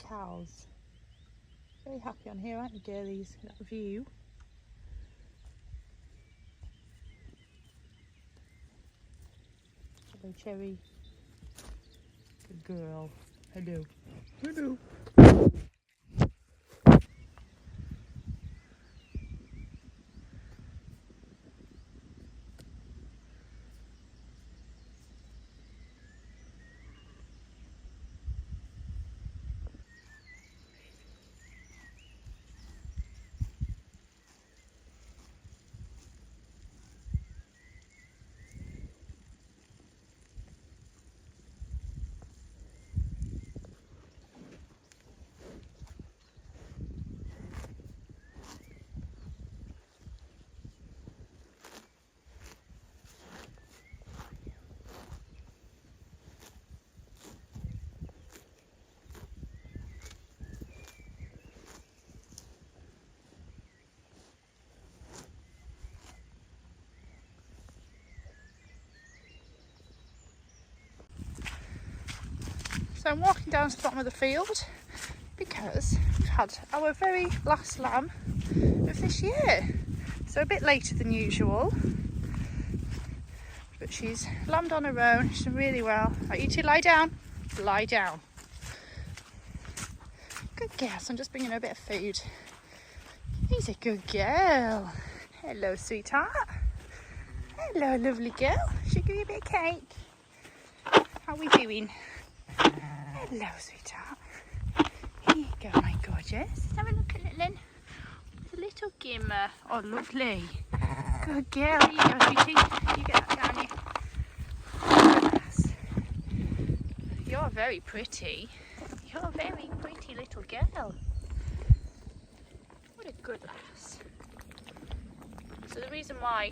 cows. Very happy on here, aren't you, girlies? That view. Hello, Cherry. Good girl. Hello. Hello. So I'm walking down to the bottom of the field because we've had our very last lamb of this year. So a bit later than usual, but she's lambed on her own. She's done really well. Right, you two lie down. Lie down. Good girl. So I'm just bringing her a bit of food. He's a good girl. Hello, sweetheart. Hello, lovely girl. Should I give you a bit of cake? How are we doing? Hello, sweetheart. Here you go, my gorgeous. Let's have a look at Littlin. It's a little gimmer. Oh, lovely. Good girl. Here you go, sweetie. You get that down here. Yes. You're very pretty. You're a very pretty little girl. What a good lass. So the reason why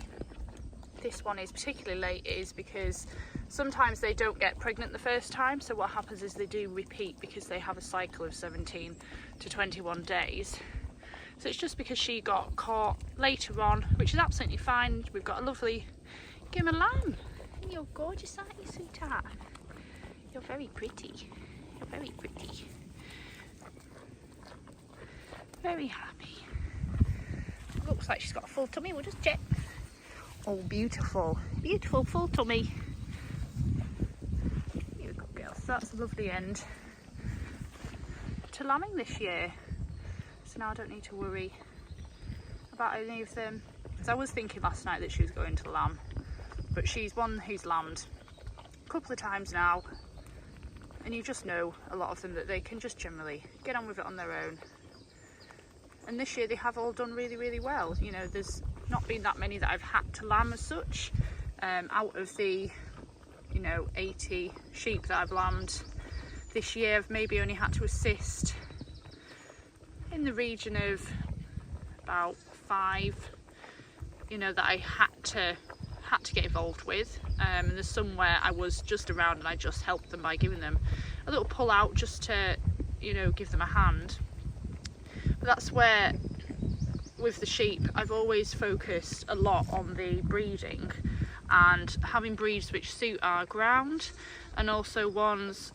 this one is particularly late is because sometimes they don't get pregnant the first time, so what happens is they do repeat because they have a cycle of 17 to 21 days. So it's just because she got caught later on, which is absolutely fine. We've got a lovely gimmer lamb. And you're gorgeous, aren't you, sweetheart? You're very pretty. You're very pretty. Very happy. Looks like she's got a full tummy. We'll just check. Oh, beautiful. Beautiful full tummy. You're a good girl. So that's a lovely end to lambing this year. So now I don't need to worry about any of them. Because I was thinking last night that she was going to lamb. But she's one who's lambed a couple of times now. And you just know a lot of them that they can just generally get on with it on their own. And this year they have all done really, really well. You know, there's not been that many that I've had to lamb as such. Out of the, 80 sheep that I've lambed this year, I've maybe only had to assist in the region of about 5, that I had to get involved with. And there's some where I was just around and I just helped them by giving them a little pull out just to, give them a hand. But that's where, with the sheep, I've always focused a lot on the breeding and having breeds which suit our ground, and also ones,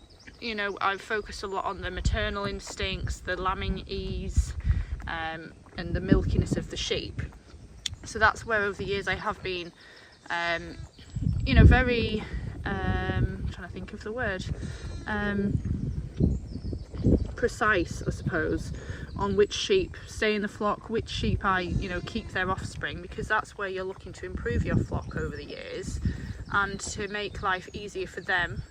I've focused a lot on the maternal instincts, the lambing ease, and the milkiness of the sheep. So that's where over the years I have been, very, I'm trying to think of the word, precise, I suppose, on which sheep stay in the flock, which sheep I keep their offspring, because that's where you're looking to improve your flock over the years and to make life easier for them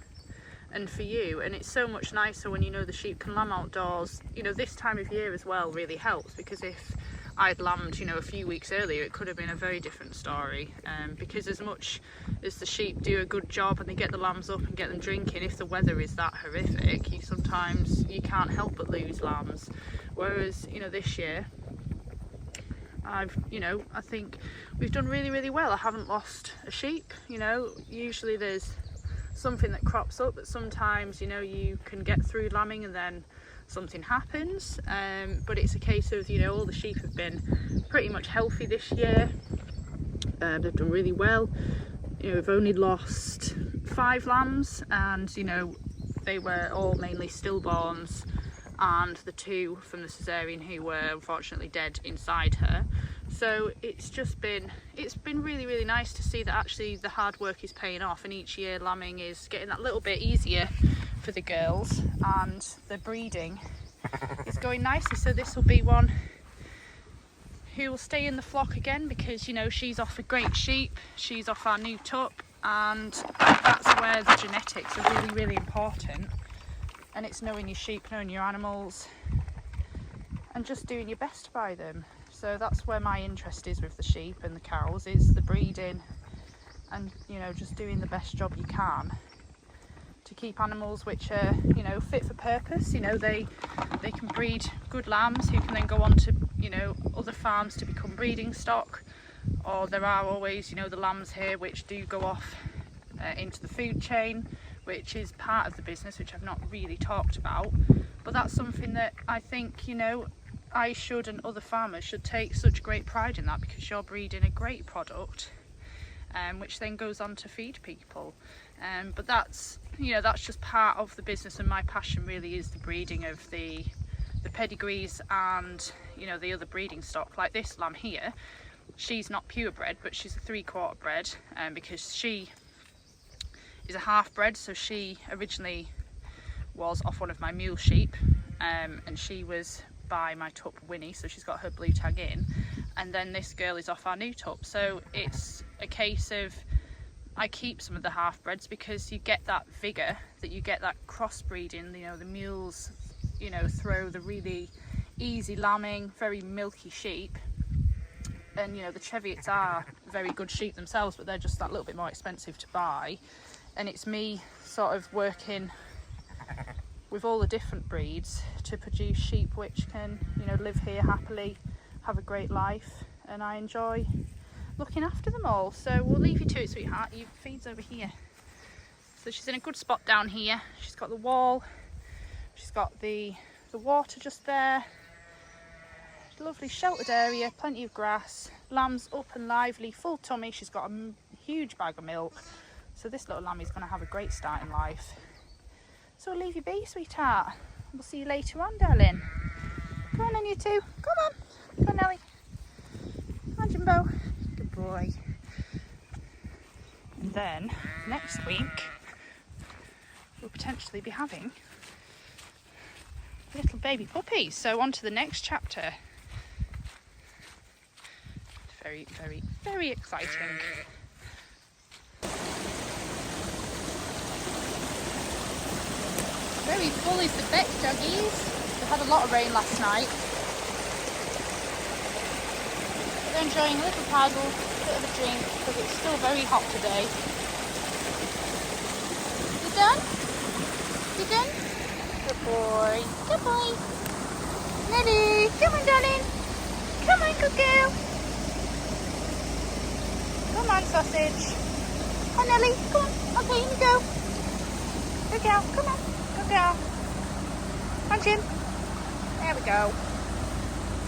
and for you. And it's so much nicer when the sheep can lamb outdoors. This time of year as well really helps, because if I'd lambed a few weeks earlier, it could have been a very different story, because as much as the sheep do a good job and they get the lambs up and get them drinking, if the weather is that horrific, sometimes you can't help but lose lambs. Whereas this year I think we've done really, really well. I haven't lost a sheep. Usually there's something that crops up, but sometimes you can get through lambing and then something happens, but it's a case of all the sheep have been pretty much healthy this year. They've done really well. We've only lost 5 lambs, and they were all mainly stillborns, and the 2 from the cesarean who were unfortunately dead inside her. So it's been really, really nice to see that actually the hard work is paying off, and each year lambing is getting that little bit easier for the girls, and the breeding is going nicely. So this will be one who will stay in the flock again, because you know she's off a great sheep, she's off our new tup, and that's where the genetics are really, really important. And it's knowing your sheep, knowing your animals, and just doing your best by them. So that's where my interest is with the sheep and the cows, is the breeding, and you know, just doing the best job you can to keep animals which are, you know, fit for purpose. You know, they can breed good lambs who can then go on to, you know, other farms to become breeding stock. Or there are always, you know, the lambs here which do go off into the food chain, which is part of the business, which I've not really talked about. But that's something that I think, you know, I should, and other farmers should take such great pride in that, because you're breeding a great product, which then goes on to feed people. But that's, you know, that's just part of the business, and my passion really is the breeding of the pedigrees and, you know, the other breeding stock. Like this lamb here, she's not purebred, but she's a 3/4 bred, because she is a half bred. So she originally was off one of my mule sheep, and she was by my tup Winnie, so she's got her blue tag in, and then this girl is off our new tup. So it's a case of, I keep some of the half breds because you get that vigour, that you get that crossbreeding. You know, the mules, you know, throw the really easy lambing, very milky sheep, and you know, the Cheviots are very good sheep themselves, but they're just that little bit more expensive to buy. And it's me sort of working with all the different breeds to produce sheep which can, you know, live here happily, have a great life, and I enjoy looking after them all. So we'll leave you to it, sweetheart. Your feed's over here. So she's in a good spot down here. She's got the wall, she's got the water just there. Lovely sheltered area, plenty of grass, lamb's up and lively, full tummy. She's got a huge bag of milk, so this little lamb is going to have a great start in life. So I'll leave you be, sweetheart. We'll see you later on, darling. Come on then, you two. Come on. Come on, Nelly. Come on, Jimbo. Good boy. And then next week we'll potentially be having little baby puppies. So on to the next chapter. Very, very, very exciting. Very full is the beck, doggies. We had a lot of rain last night. They're enjoying a little paddle, a bit of a drink, because it's still very hot today. You done? You done? Good boy. Good boy. Nelly, come on, darling. Come on, good girl. Come on, sausage. Come on, Nelly. Come on. Okay, you go. Good girl. Come on. Good girl. Come on, Jim. There we go.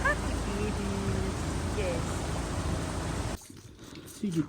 Happy babies. Yes. See you.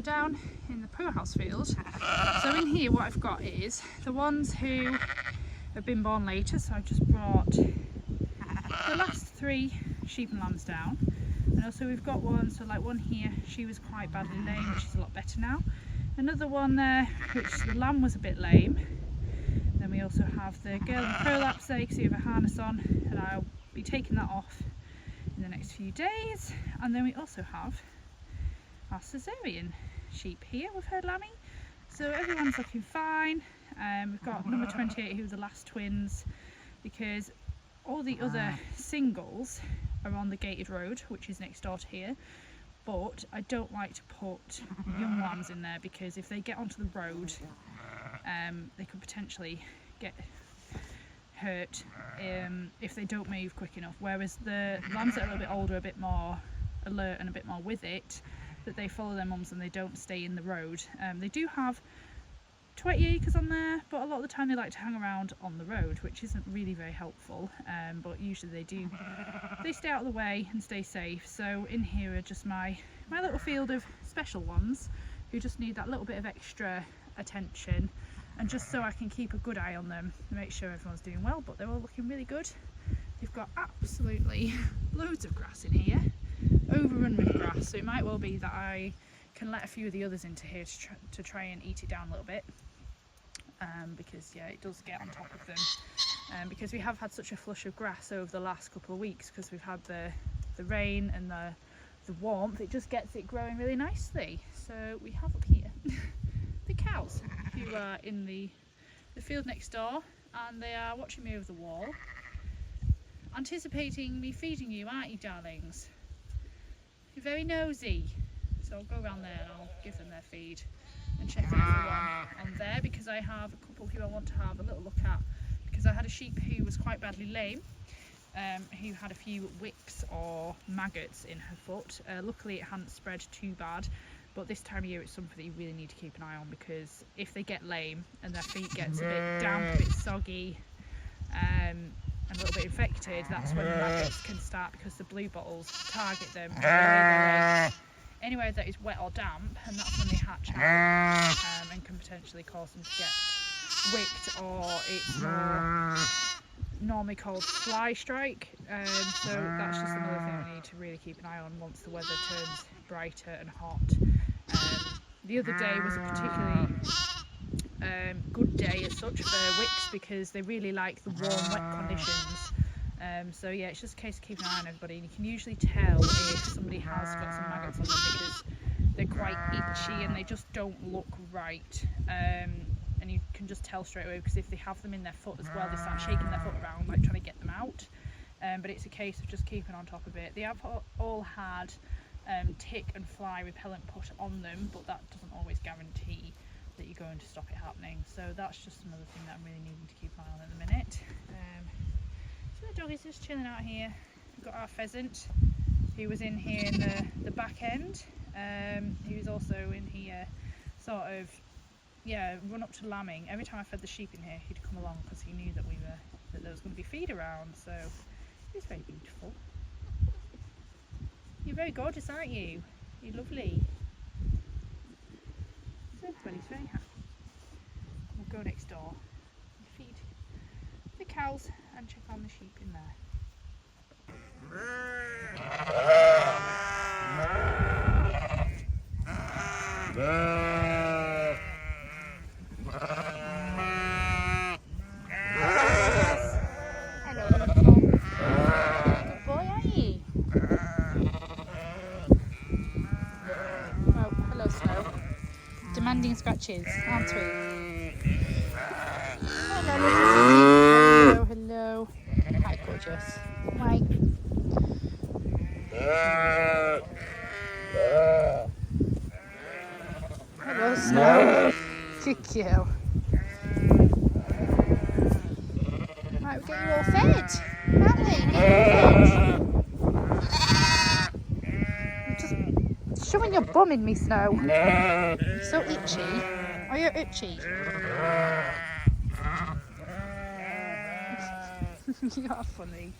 Down in the poorhouse field. So in here what I've got is the ones who have been born later. So I've just brought the last 3 sheep and lambs down, and also we've got one, so like one here, she was quite badly lame, but she's a lot better now. Another one there, which the lamb was a bit lame. Then we also have the girl in prolapse there, you can see with a harness on, and I'll be taking that off in the next few days. And then we also have our cesarean sheep here with her lammy. So everyone's looking fine. We've got number 28 who are the last twins, because All the other singles are on the gated road, which is next door to here, but I don't like to put young lambs in there because if they get onto the road, they could potentially get hurt if they don't move quick enough, whereas the lambs that are a little bit older, a bit more alert and a bit more with it, that they follow their mums and they don't stay in the road. They do have 20 acres on there, but a lot of the time they like to hang around on the road, which isn't really very helpful, but usually they stay out of the way and stay safe. So in here are just my little field of special ones who just need that little bit of extra attention, and just so I can keep a good eye on them and make sure everyone's doing well. But they're all looking really good. They've got absolutely loads of grass in here, overrun with grass, so it might well be that I can let a few of the others into here to try and eat it down a little bit, because yeah, it does get on top of them, because we have had such a flush of grass over the last couple of weeks because we've had the rain and the warmth. It just gets it growing really nicely. So we have up here the cows who are in the field next door, and they are watching me over the wall, anticipating me feeding you, aren't you, darlings? You're very nosy. So I'll go around there and I'll give them their feed and check for everyone on there, because I have a couple who I want to have a little look at, because I had a sheep who was quite badly lame, who had a few wicks or maggots in her foot. Luckily it hadn't spread too bad, but this time of year it's something that you really need to keep an eye on, because if they get lame and their feet gets a bit damp, a bit soggy, and a little bit infected, that's when the maggots can start, because the blue bottles target them anywhere that is wet or damp, and that's when they hatch out, and can potentially cause them to get wicked, or it's more normally called fly strike. So that's just another thing we need to really keep an eye on once the weather turns brighter and hot. The other day was a particularly good day as such for wicks, because they really like the warm, wet conditions. So yeah, it's just a case of keeping an eye on everybody, and you can usually tell if somebody has got some maggots on them because they're quite itchy and they just don't look right. And you can just tell straight away, because if they have them in their foot as well, they start shaking their foot around like trying to get them out. But it's a case of just keeping on top of it. They have all had tick and fly repellent put on them, but that doesn't always guarantee that you're going to stop it happening. So that's just another thing that I'm really needing to keep an eye on at the minute. So the dog is just chilling out here. We've got our pheasant, who was in here in the back end. He was also in here sort of, yeah, run up to lambing. Every time I fed the sheep in here, he'd come along because he knew that there was going to be feed around. So he's very beautiful. You're very gorgeous, aren't you? You're lovely. So everybody's very happy. We'll go next door and feed the cows and check on the sheep in there. Hello, good boy, aren't you? Oh, hello, Snow. Demanding scratches, aren't we? Hello, hello. Hi, gorgeous. Hi. Hello, Snow. Good girl. Right, we'll get you all fed, aren't we? You're just shoving your bum in me, Snow. You're so itchy. Oh, you're itchy. You are funny.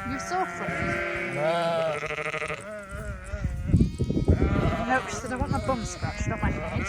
You're so funny. No, she said I want my bum scratched, not my head.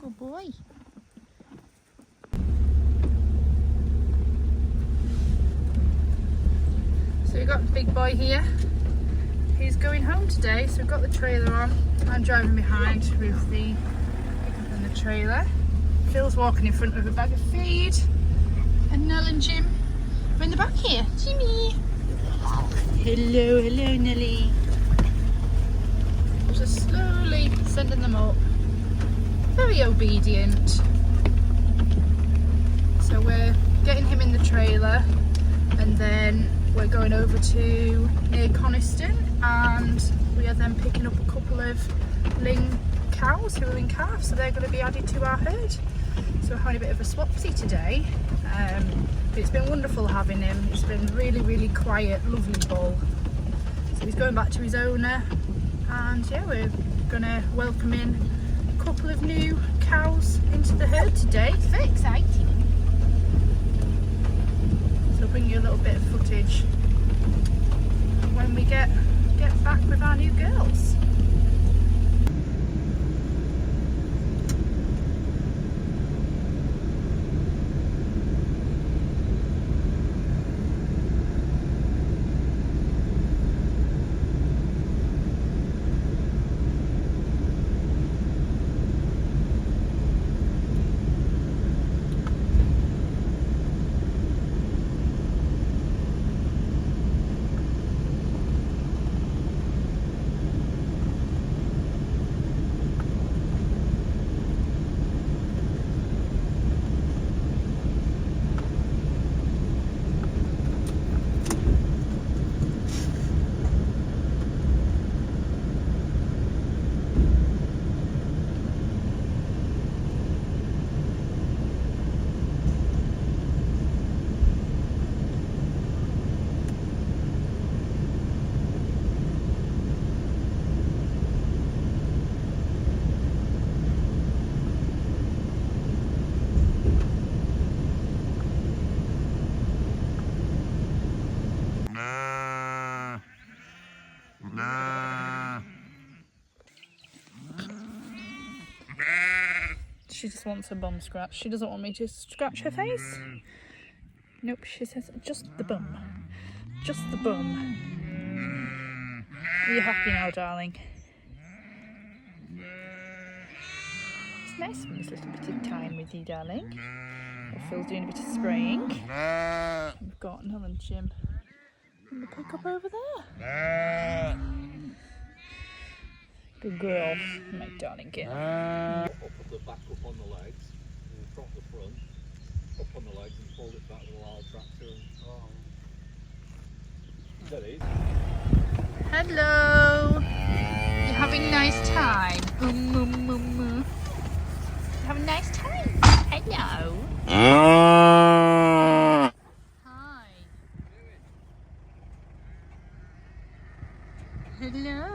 Good boy. So we've got the big boy here. He's going home today, so we've got the trailer on. I'm driving behind with the trailer. Phil's walking in front of a bag of feed. And Nell and Jim are in the back here. Jimmy! Hello, hello Nelly. I'm just slowly sending them up. Very obedient. So we're getting him in the trailer and then we're going over to near Coniston and we are then picking up a couple of Ling cows who are in calves, so they're going to be added to our herd. So we're having a bit of a swapsy today, but it's been wonderful having him. It's been really quiet, lovely bull. So he's going back to his owner and yeah, we're going to welcome in a couple of new cows into the herd today. It's very exciting. So I'll bring you a little bit of footage when we get back with our new girls. She just wants a bum scratch. She doesn't want me to scratch her face. Nope, she says just the bum. Just the bum. Are you happy now, darling? It's nice when there's a little bit of time with you, darling. Well, Phil's doing a bit of spraying. We've got Nell and Jim in the pickup over there. Good girl, my darling kid. Up the back up on the legs, and prop the front up on the legs and fold it back with a loud tractor. That is. Hello. You having a nice time? You having a nice time? Hello. Hi. Hello.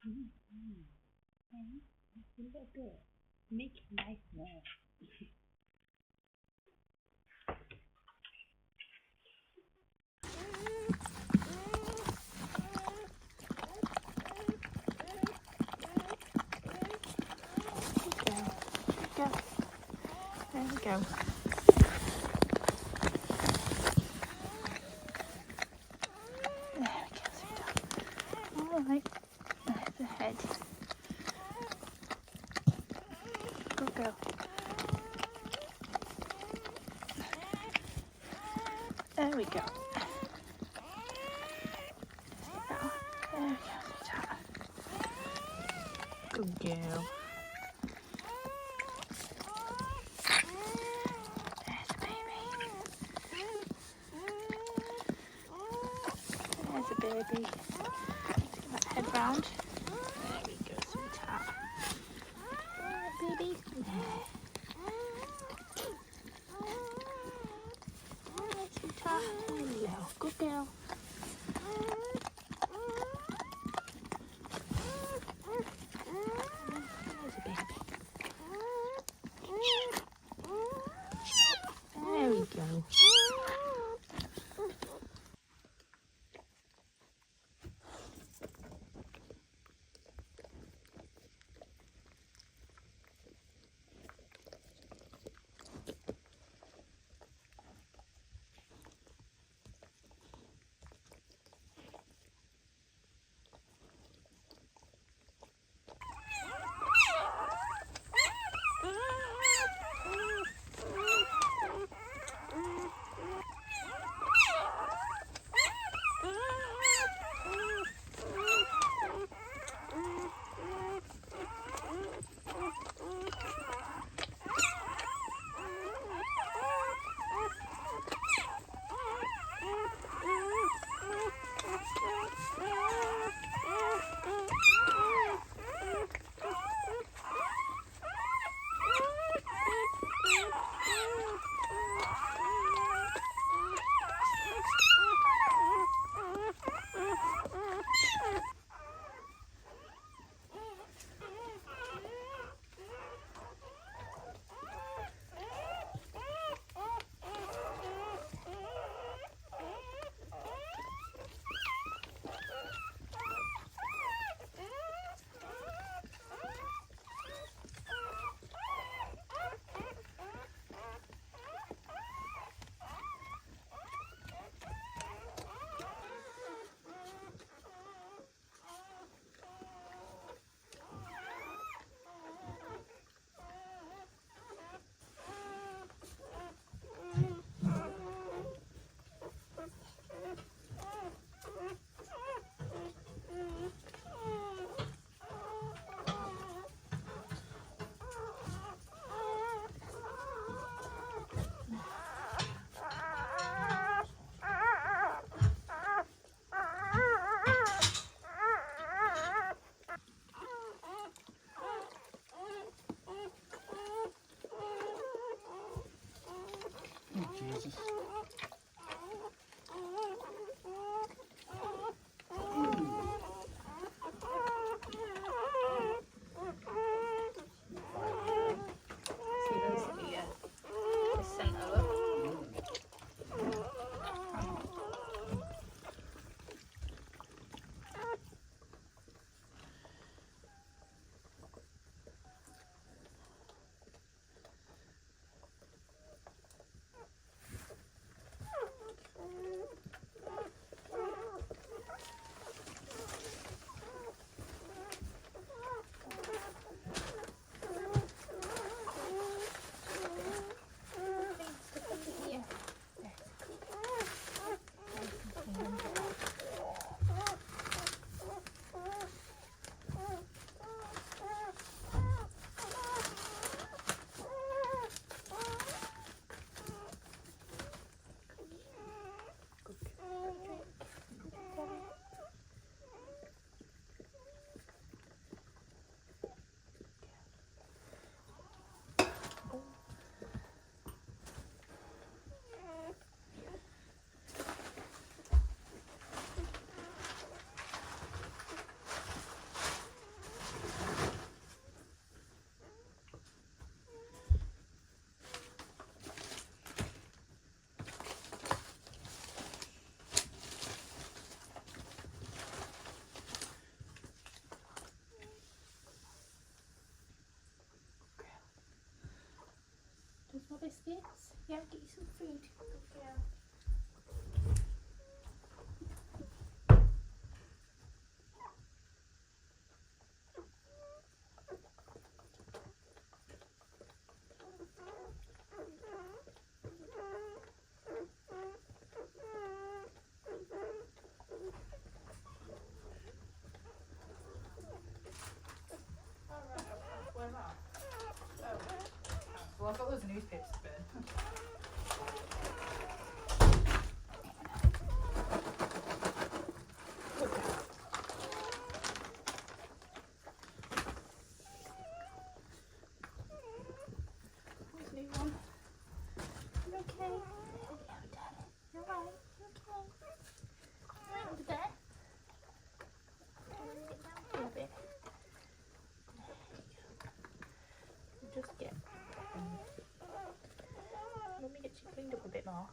A little bit. Make a nice noise. Go. There we go. There we go, sweetheart. Alright, there's the head. Good girl. There we go. There we go, sweetheart. Good girl. There's a baby. There's a baby. Let's get that head round. There we go, sweetheart. Alright, baby. There. Alright, sweetheart. There we go. Good girl. There's a baby. There we go. biscuits? Yeah, get you some food. Good girl. Well, I've got loads of newspapers to burn. Where's the new one? You okay? Hello, darling. You alright? You okay? You right over there? Get down here a bit. There you go. Just get. Let me get you cleaned up a bit more.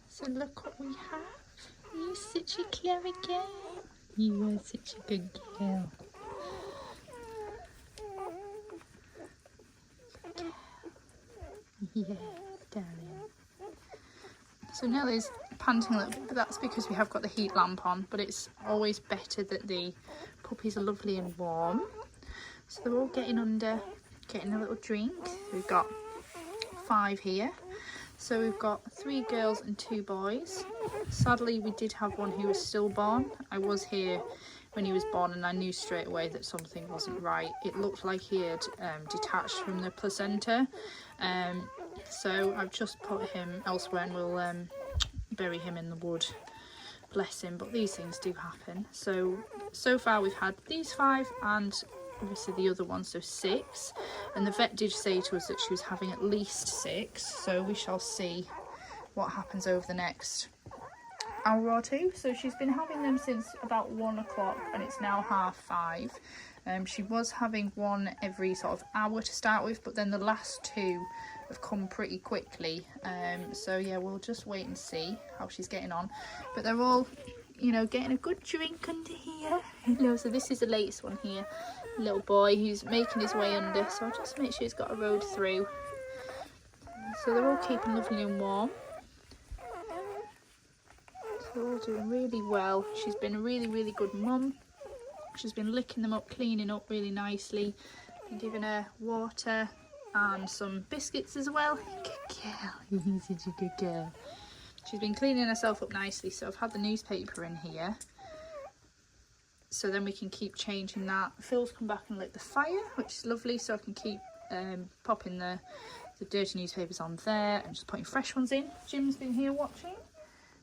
So look what we have. You're such a clever girl. You are such a good girl. Yeah, darling. So Nelly's panting a little bit, but that's because we have got the heat lamp on, but it's always better that the puppies are lovely and warm. So they're all getting under, getting a little drink. We've got 5 here. So we've got 3 girls and 2 boys. Sadly, we did have one who was stillborn. I was here when he was born and I knew straight away that something wasn't right. It looked like he had detached from the placenta. So I've just put him elsewhere and we'll bury him in the wood. Bless him, but these things do happen. So far we've had these 5 and obviously the other one, so 6, and the vet did say to us that she was having at least 6, so we shall see what happens over the next hour or 2. So she's been having them since about 1 o'clock and it's now 5:30. She was having one every sort of hour to start with, but then the last 2 have come pretty quickly, so yeah, we'll just wait and see how she's getting on. But they're all, you know, getting a good drink under here. Hello. So this is the latest one here, little boy who's making his way under, so I'll just make sure he's got a road through. So they're all keeping lovely and warm, so they're all doing really well. She's been a really good mum. She's been licking them up, cleaning up really nicely, and giving her water and some biscuits as well. Good girl. You're such a good girl. She's been cleaning herself up nicely, so I've had the newspaper in here so then we can keep changing that. Phil's come back and lit the fire, which is lovely, so I can keep popping the dirty newspapers on there and just putting fresh ones in. Jim's been here watching.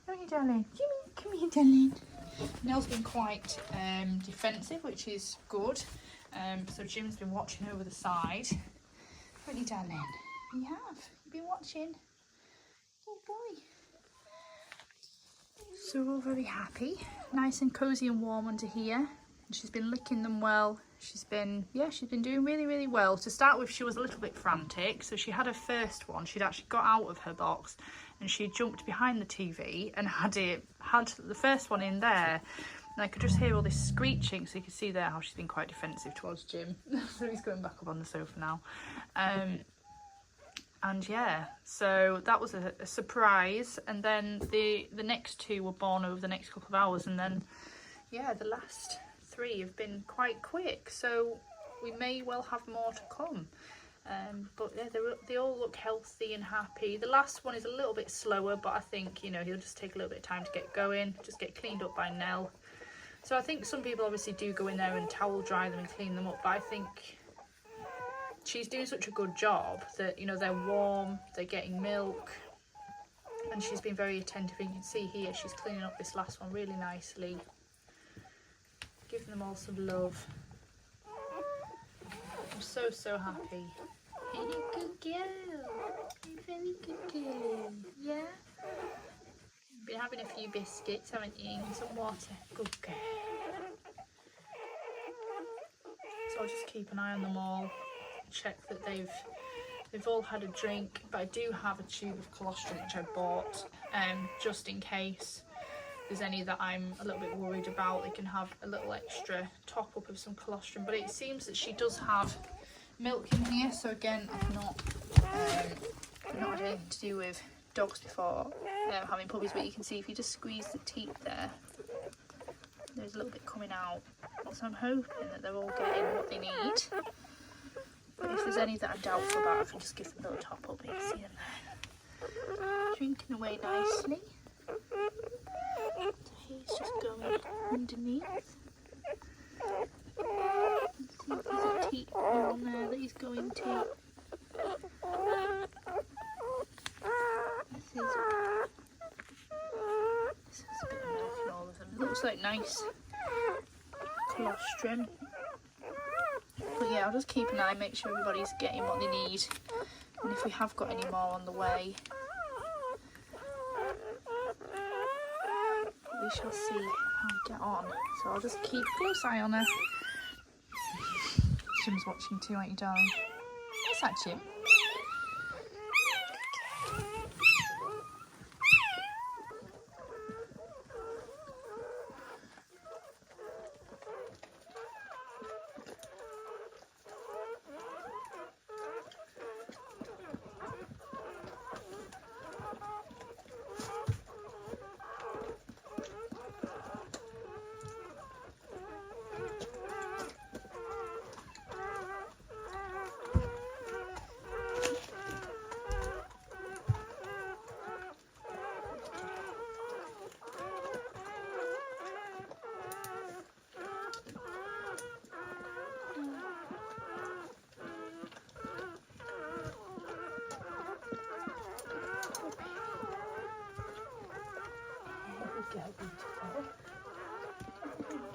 Don't you, darling? Jimmy, come here, darling. Nell's been quite defensive, which is good. So Jim's been watching over the side. Don't you, darling? You have. You've been watching. Good boy. So we're all very happy. Nice and cosy and warm under here. And she's been licking them well. She's been doing really, really well. To start with, she was a little bit frantic. So she had her first one. She'd actually got out of her box and she jumped behind the TV and had the first one in there. And I could just hear all this screeching, so you can see there how she's been quite defensive towards Jim. So he's going back up on the sofa now. And yeah, so that was a surprise. And then the next two were born over the next couple of hours. And then, yeah, the last 3 have been quite quick. So we may well have more to come. But yeah, they all look healthy and happy. The last one is a little bit slower, but I think, you know, he'll just take a little bit of time to get going, just get cleaned up by Nell. So I think some people obviously do go in there and towel dry them and clean them up, but I think she's doing such a good job that, you know, they're warm, they're getting milk, and she's been very attentive. And you can see here she's cleaning up this last one really nicely, giving them all some love. I'm so happy. Good girl. Very good girl. Yeah. Been having a few biscuits, haven't you? And some water. Good girl. So I'll just keep an eye on them all. Check that they've all had a drink. But I do have a tube of colostrum which I bought, just in case there's any that I'm a little bit worried about. They can have a little extra top up of some colostrum. But it seems that she does have milk in here. So again, I've not had anything to do with dogs before having puppies, but you can see if you just squeeze the teat there's a little bit coming out. So I'm hoping that they're all getting what they need. But if there's any that I'm doubtful about, I can just give them a little top up. You can see them there drinking away nicely. So he's just going underneath. See if there's a teat on there that he's going to. This is a bit of milk in all of them. It looks like nice colostrum. But yeah, I'll just keep an eye, make sure everybody's getting what they need. And if we have got any more on the way, we shall see how we get on. So I'll just keep a close eye on her. Jim's watching too, aren't you, darling? What's that, Jim? Go, beautiful.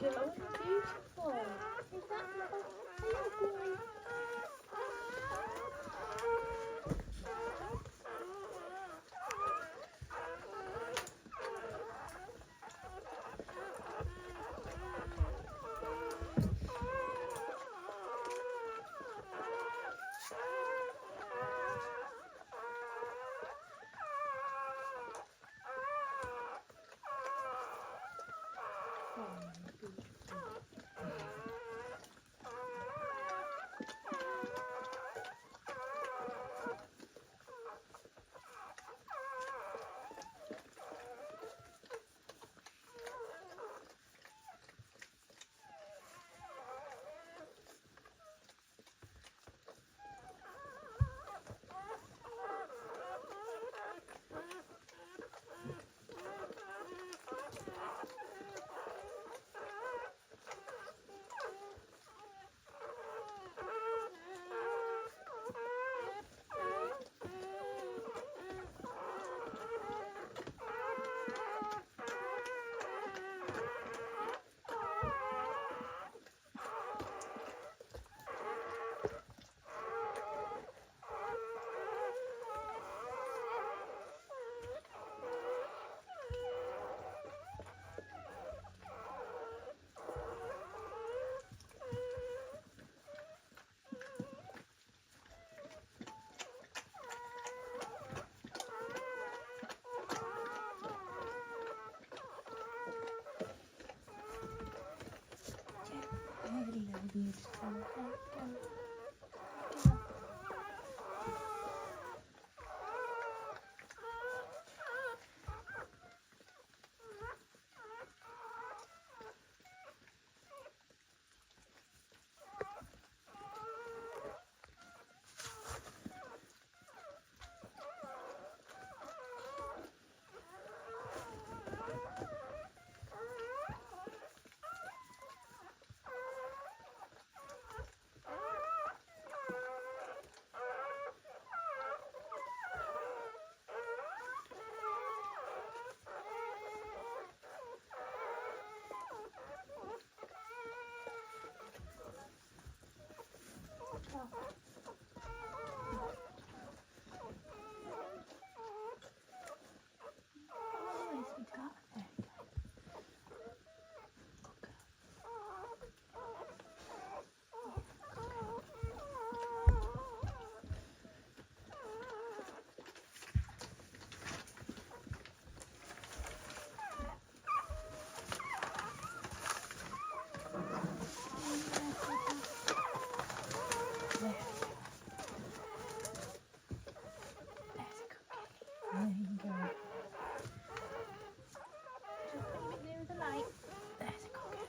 Go, beautiful. Is that little boy? There you go. Just put him a bit nearer the light. There's a good girl.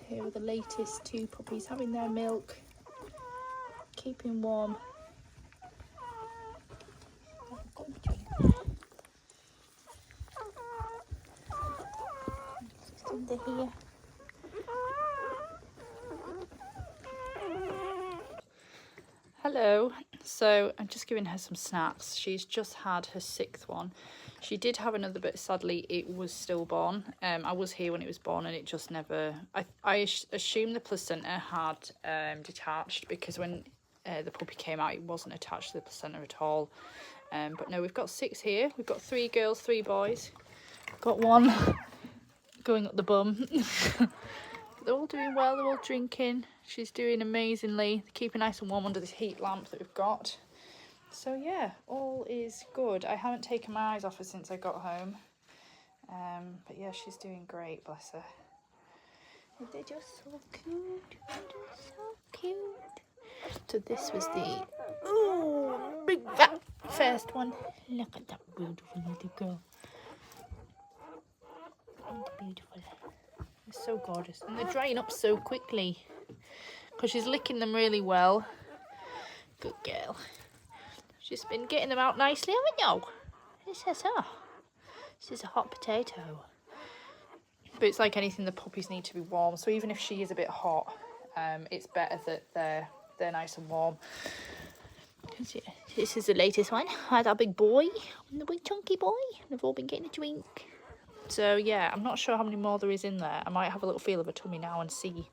Here are the latest 2 puppies having their milk, keeping warm. Just under here. Hello, so I'm just giving her some snacks. She's just had her 6th one. She did have another, but sadly it was stillborn. I was here when it was born and it just never... I assume the placenta had detached, because when the puppy came out it wasn't attached to the placenta at all. But no, we've got 6 here. We've got 3 girls, 3 boys. Got one going up the bum. They're all doing well, they're all drinking. She's doing amazingly. They're keeping nice and warm under this heat lamp that we've got. So yeah, all is good. I haven't taken my eyes off her since I got home. But yeah, she's doing great, bless her. They're just so cute. They're so cute. So this was the big fat first one. Look at that beautiful little girl. Beautiful. They're so gorgeous. And they're drying up so quickly because she's licking them really well. Good girl. She's been getting them out nicely, haven't you? This is her. This is a hot potato. But it's like anything, the puppies need to be warm. So even if she is a bit hot, it's better that they're nice and warm. This is the latest one. I had our big boy and the big chunky boy. They've all been getting a drink. So yeah, I'm not sure how many more there is in there. I might have a little feel of her tummy now and see.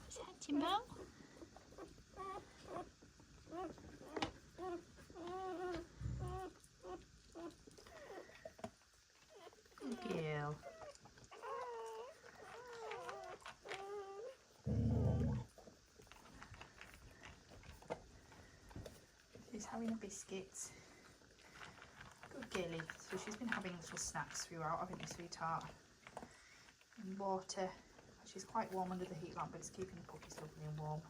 Is that Timbo? Good girl. She's having a biscuit. Good girlie. So she's been having little snacks throughout, haven't you, sweetheart? And water. She's quite warm under the heat lamp, but it's keeping the puppies lovely and warm.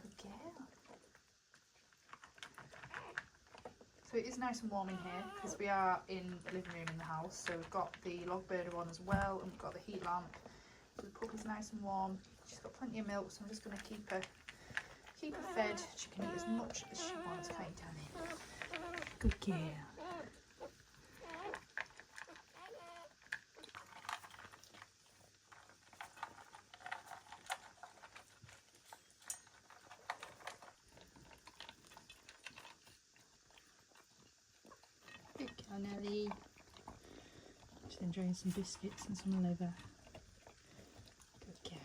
Good girl. So it is nice and warm in here because we are in the living room in the house. So we've got the log burner on as well, and we've got the heat lamp. So the puppy's nice and warm. She's got plenty of milk, so I'm just going to keep her fed. She can eat as much as she wants, can't you, Danny? Good girl. Good girl, Nelly. Just enjoying some biscuits and some liver. Good girl.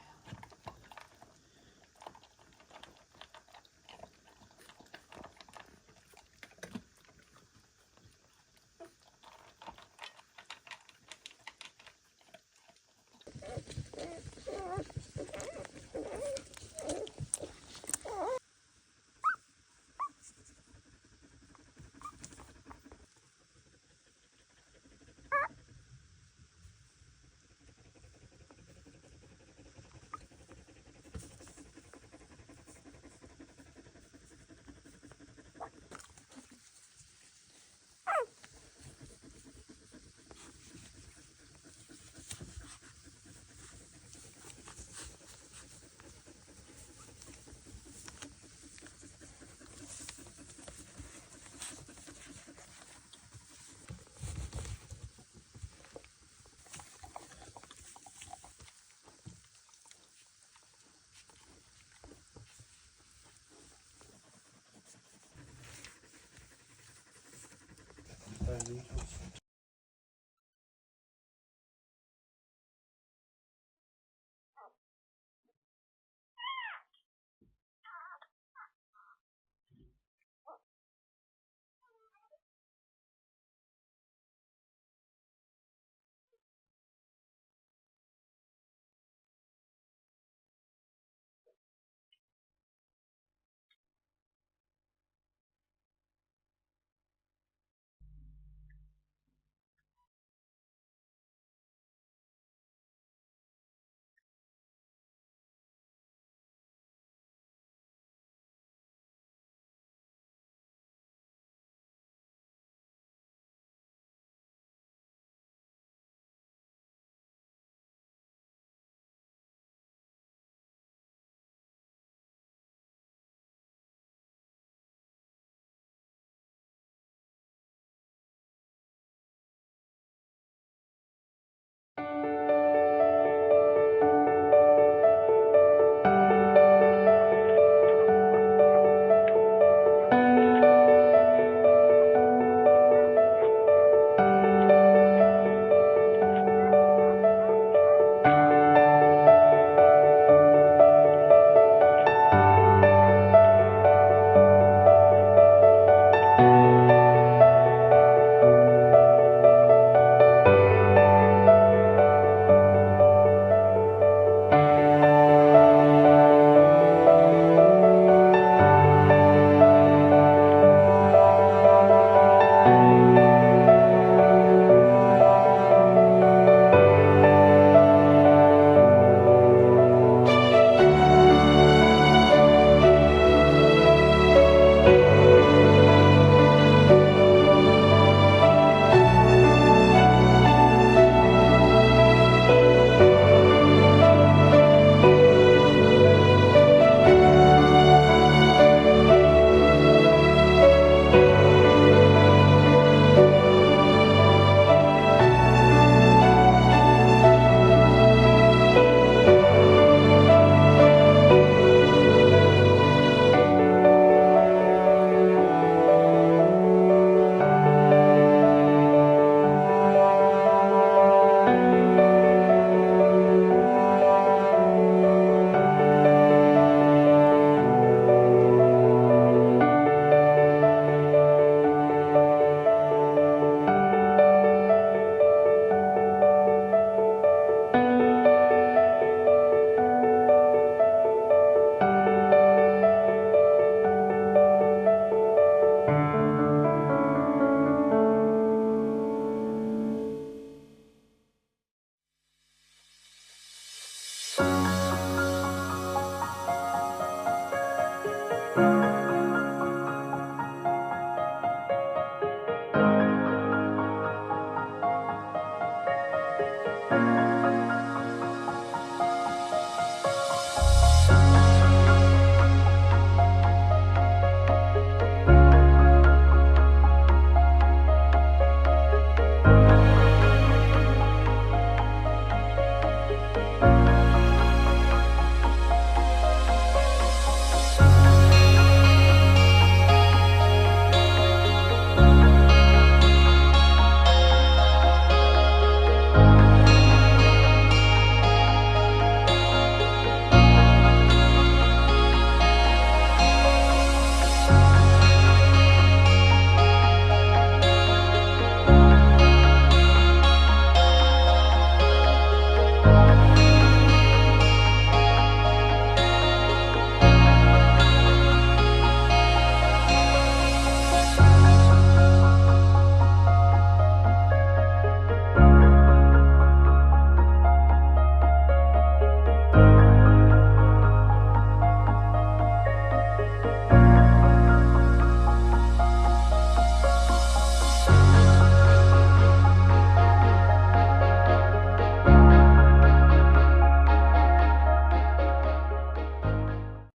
these ones.